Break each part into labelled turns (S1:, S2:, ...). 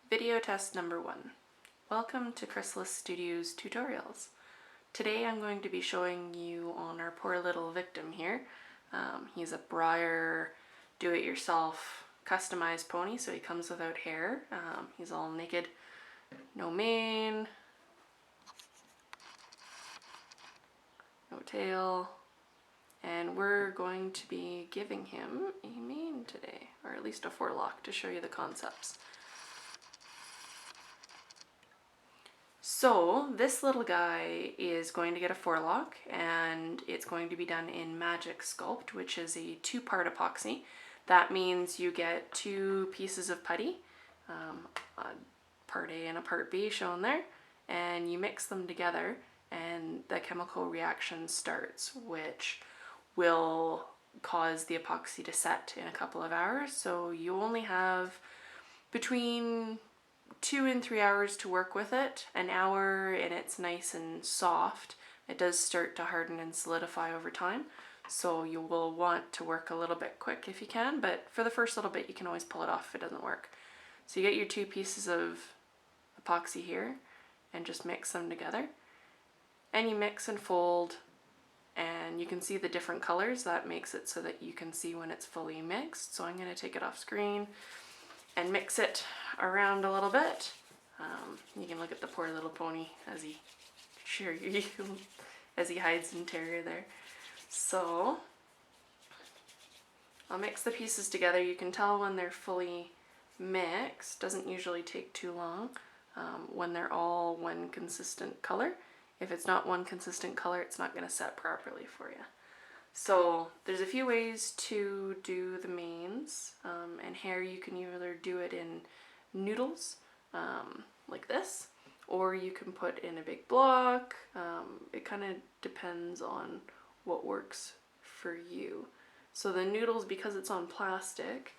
S1: Video test number 1. Welcome to Chrysalis Studios tutorials. Today I'm going to be showing you on our poor little victim here. He's a Breyer do-it-yourself customized pony, so he comes without hair. He's all naked, no mane, no tail, and we're going to be giving him a mane today, or at least a forelock to show you the concepts. So this little guy is going to get a forelock, and it's going to be done in Magic Sculpt, which is a 2-part epoxy. That means you get 2 pieces of putty, a part A and a part B shown there, and you mix them together and the chemical reaction starts, which will cause the epoxy to set in a couple of hours. So you only have between 2 and 3 hours to work with it. An hour and it's nice and soft. It does start to harden and solidify over time, so you will want to work a little bit quick if you can, but for the first little bit you can always pull it off if it doesn't work. So you get your 2 pieces of epoxy here and just mix them together, and you mix and fold, and you can see the different colors. That makes it so that you can see when it's fully mixed. So I'm going to take it off screen and mix it around a little bit. You can look at the poor little pony as he hides in terror there. So I'll mix the pieces together. You can tell when they're fully mixed. Doesn't usually take too long when they're all one consistent color. If it's not one consistent color, it's not going to set properly for you. So there's a few ways to do the manes, and hair you can either do it in noodles like this, or you can put in a big block. It kind of depends on what works for you. So the noodles, because it's on plastic,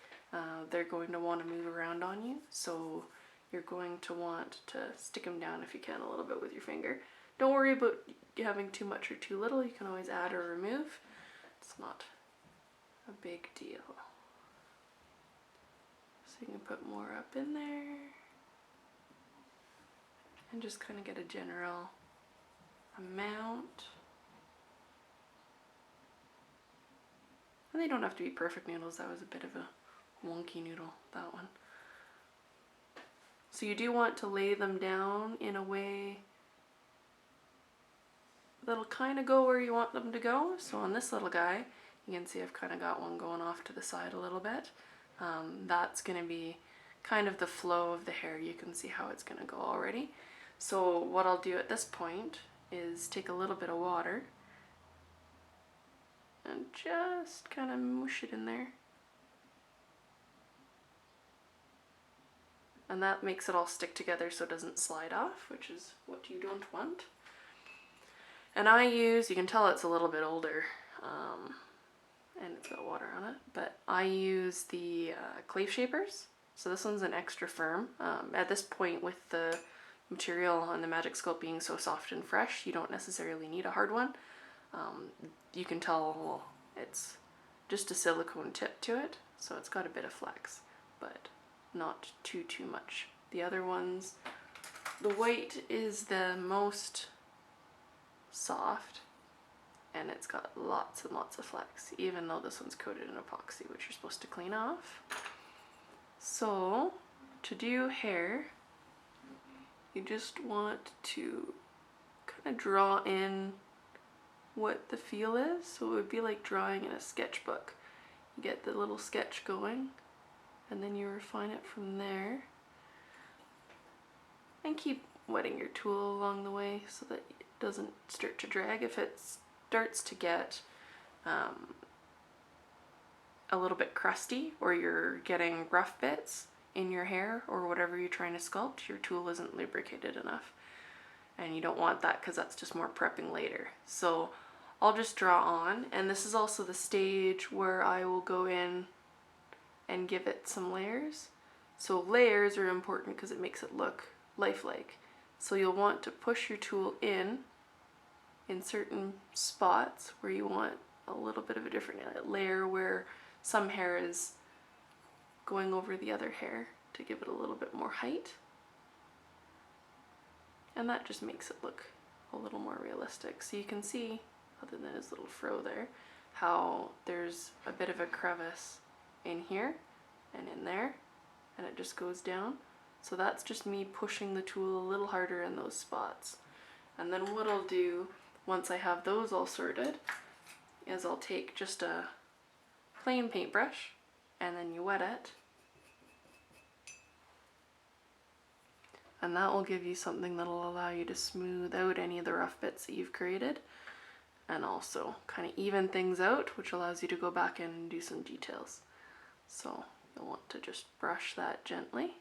S1: they're going to want to move around on you, so you're going to want to stick them down if you can a little bit with your finger. Don't worry about having too much or too little. You can always add or remove. It's not a big deal. So you can put more up in there and just kind of get a general amount. And they don't have to be perfect noodles. That was a bit of a wonky noodle, that one. So you do want to lay them down in a way that'll kind of go where you want them to go. So on this little guy, you can see I've kind of got one going off to the side a little bit. That's going to be kind of the flow of the hair. You can see how it's going to go already. So what I'll do at this point is take a little bit of water and just kind of mush it in there. And that makes it all stick together so it doesn't slide off, which is what you don't want. And I use, you can tell it's a little bit older, and it's got water on it, but I use the clay shapers. So this one's an extra firm. At this point, with the material on the Magic Sculpt being so soft and fresh, you don't necessarily need a hard one. You can tell, well, it's just a silicone tip to it, so it's got a bit of flex, but not too much. The other ones, the white is the most soft, and it's got lots and lots of flex, even though this one's coated in epoxy, which you're supposed to clean off. So to do hair, you just want to kind of draw in what the feel is. So it would be like drawing in a sketchbook. You get the little sketch going, and then you refine it from there, and keep wetting your tool along the way so that it doesn't start to drag. If it starts to get a little bit crusty, or you're getting rough bits in your hair or whatever you're trying to sculpt, your tool isn't lubricated enough, and you don't want that because that's just more prepping later. So I'll just draw on, and this is also the stage where I will go in and give it some layers. So layers are important because it makes it look lifelike. So you'll want to push your tool in certain spots where you want a little bit of a different layer, where some hair is going over the other hair to give it a little bit more height. And that just makes it look a little more realistic. So you can see, other than his little fro there, how there's a bit of a crevice in here and in there, and it just goes down. So that's just me pushing the tool a little harder in those spots. And then what I'll do once I have those all sorted is I'll take just a plain paintbrush, and then you wet it, and that will give you something that'll allow you to smooth out any of the rough bits that you've created, and also kind of even things out, which allows you to go back in and do some details. So you'll want to just brush that gently.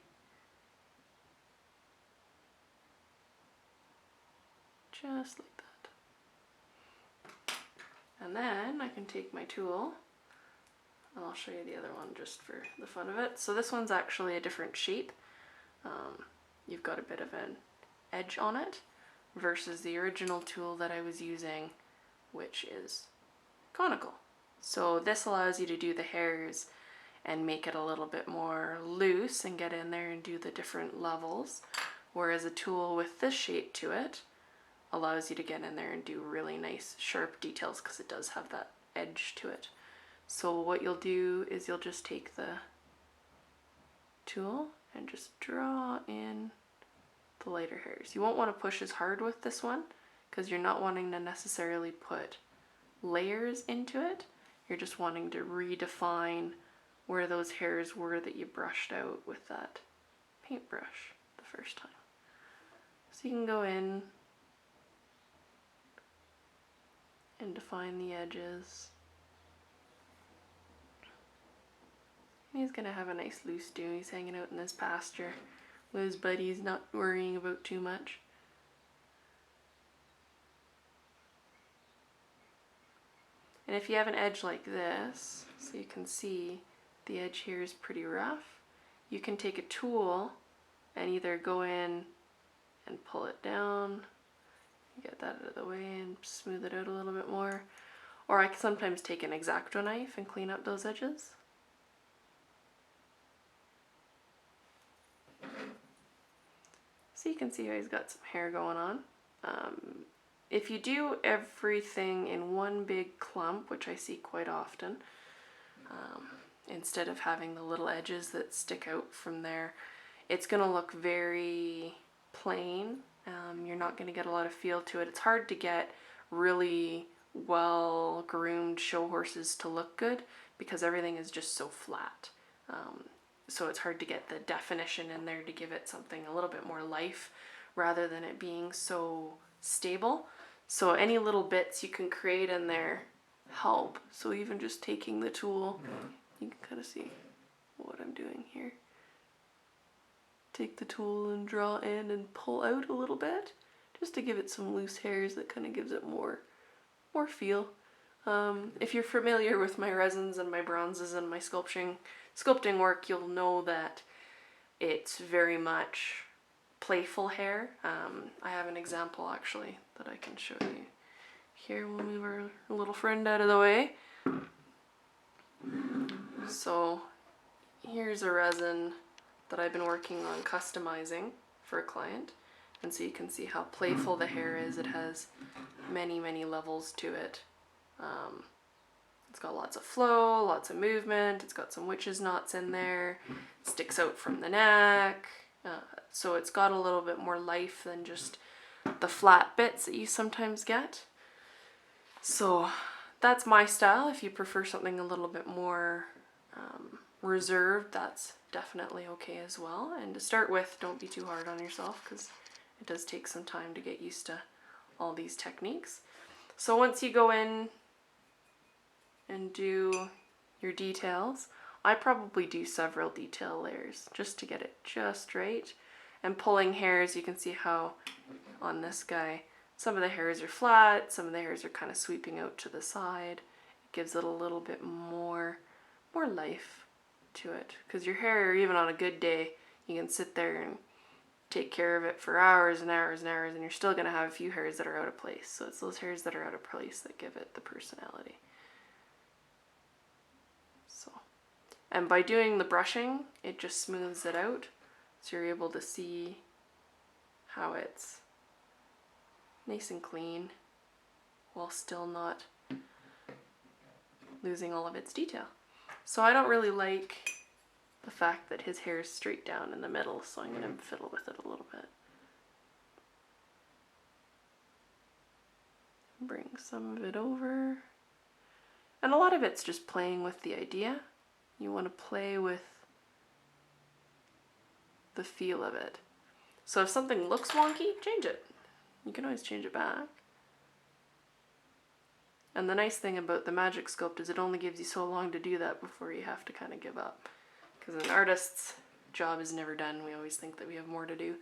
S1: Just like that. And then I can take my tool, and I'll show you the other one just for the fun of it. So this one's actually a different shape. You've got a bit of an edge on it versus the original tool that I was using, which is conical. So this allows you to do the hairs and make it a little bit more loose and get in there and do the different levels, whereas a tool with this shape to it allows you to get in there and do really nice sharp details because it does have that edge to it. So what you'll do is you'll just take the tool and just draw in the lighter hairs. You won't want to push as hard with this one because you're not wanting to necessarily put layers into it. You're just wanting to redefine where those hairs were that you brushed out with that paintbrush the first time. So you can go in and define the edges. He's gonna have a nice loose dew. He's hanging out in this pasture with his buddies, not worrying about too much. And if you have an edge like this, so you can see the edge here is pretty rough, you can take a tool and either go in and pull it down, get that out of the way and smooth it out a little bit more, or I can sometimes take an X-Acto knife and clean up those edges. So you can see how he's got some hair going on. If you do everything in one big clump, which I see quite often, instead of having the little edges that stick out from there, it's going to look very plain. You're not going to get a lot of feel to it. It's hard to get really well groomed show horses to look good because everything is just so flat. So it's hard to get the definition in there to give it something a little bit more life rather than it being so stable. So any little bits you can create in there help. So even just taking the tool, you can kind of see what I'm doing here. Take the tool and draw in and pull out a little bit just to give it some loose hairs that kind of gives it more feel. If you're familiar with my resins and my bronzes and my sculpting work, you'll know that it's very much playful hair. I have an example actually that I can show you. Here, we'll move our little friend out of the way. So here's a resin that I've been working on customizing for a client, and so you can see how playful the hair is. It has many levels to it. It's got lots of flow, lots of movement, it's got some witch's knots in there, it sticks out from the neck, so it's got a little bit more life than just the flat bits that you sometimes get. So that's my style. If you prefer something a little bit more reserved, that's definitely okay as well. And to start with, don't be too hard on yourself because it does take some time to get used to all these techniques. So once you go in and do your details, I probably do several detail layers just to get it just right. And pulling hairs, you can see how on this guy, some of the hairs are flat, some of the hairs are kind of sweeping out to the side. It gives it a little bit more life to it. Because your hair, even on a good day, you can sit there and take care of it for hours and hours and hours, and you're still going to have a few hairs that are out of place. So it's those hairs that are out of place that give it the personality. And by doing the brushing, it just smooths it out. So you're able to see how it's nice and clean while still not losing all of its detail. So I don't really like the fact that his hair is straight down in the middle, so I'm going to fiddle with it a little bit. Bring some of it over. And a lot of it's just playing with the idea. You want to play with the feel of it. So if something looks wonky, change it. You can always change it back. And the nice thing about the Magic Sculpt is it only gives you so long to do that before you have to kind of give up. Because an artist's job is never done. We always think that we have more to do.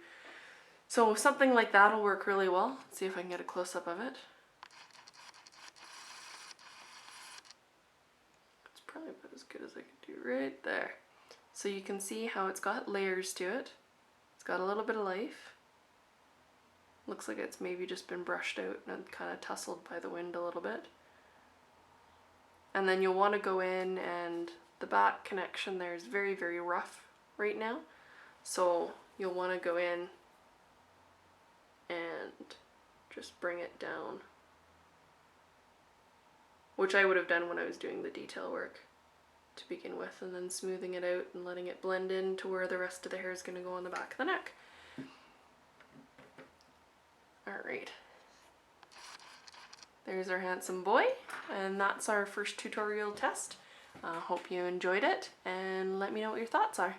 S1: So something like that will work really well. Let's see if I can get a close-up of it. It's probably about as good as I could do right there. So you can see how it's got layers to it. It's got a little bit of life. Looks like it's maybe just been brushed out and kind of tussled by the wind a little bit. And then you'll want to go in, and the back connection there is very, very rough right now. So you'll want to go in and just bring it down, which I would have done when I was doing the detail work to begin with, and then smoothing it out and letting it blend in to where the rest of the hair is going to go on the back of the neck. Alright, there's our handsome boy, and that's our first tutorial test. Hope you enjoyed it, and let me know what your thoughts are.